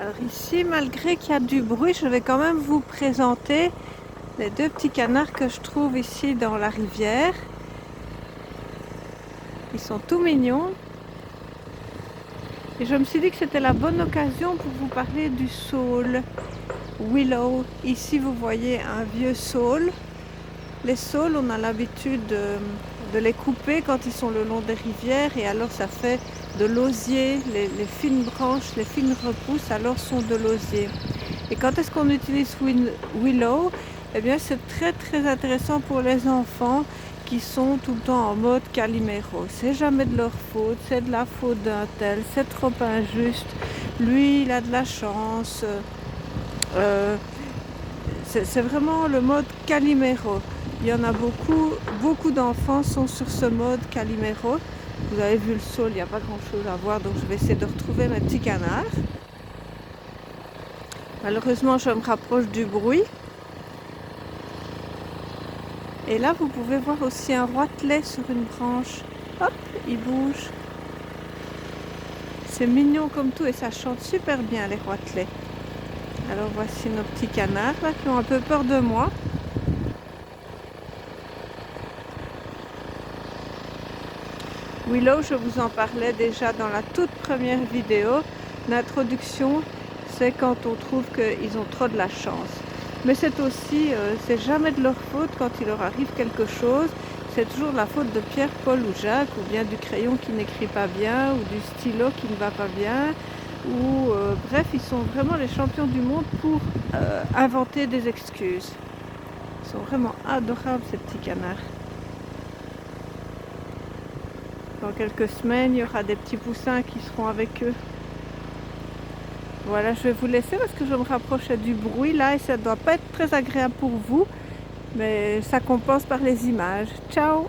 Alors ici, malgré qu'il y a du bruit, je vais quand même vous présenter les deux petits canards que je trouve ici dans la rivière. Ils sont tout mignons. Et je me suis dit que c'était la bonne occasion pour vous parler du saule. Willow. Ici, vous voyez un vieux saule. Les saules, on a l'habitude de les couper quand ils sont le long des rivières et alors ça fait de l'osier. Les fines branches, les fines repousses alors sont de l'osier. Et quand est-ce qu'on utilise Willow? Eh bien, c'est très intéressant pour les enfants qui sont tout le temps en mode Calimero. C'est jamais de leur faute, c'est de la faute d'un tel, c'est trop injuste. Lui, il a de la chance. C'est vraiment le mode Calimero. Il y en a beaucoup d'enfants sont sur ce mode Calimero. Vous avez vu le saule, il n'y a pas grand chose à voir, donc je vais essayer de retrouver mes petits canards. Malheureusement, je me rapproche du bruit. Et là, vous pouvez voir aussi un roitelet sur une branche. Hop, il bouge. C'est mignon comme tout et ça chante super bien, les roitelets. Alors voici nos petits canards là, qui ont un peu peur de moi. Willow, je vous en parlais déjà dans la toute première vidéo. L'introduction, c'est quand on trouve qu'ils ont trop de la chance. Mais c'est aussi, c'est jamais de leur faute quand il leur arrive quelque chose. C'est toujours la faute de Pierre, Paul ou Jacques, ou bien du crayon qui n'écrit pas bien, ou du stylo qui ne va pas bien. Ou bref, ils sont vraiment les champions du monde pour inventer des excuses. Ils sont vraiment adorables, ces petits canards. Dans quelques semaines, il y aura des petits poussins qui seront avec eux. Voilà, je vais vous laisser parce que je me rapprochais du bruit là et ça ne doit pas être très agréable pour vous, mais ça compense par les images. Ciao!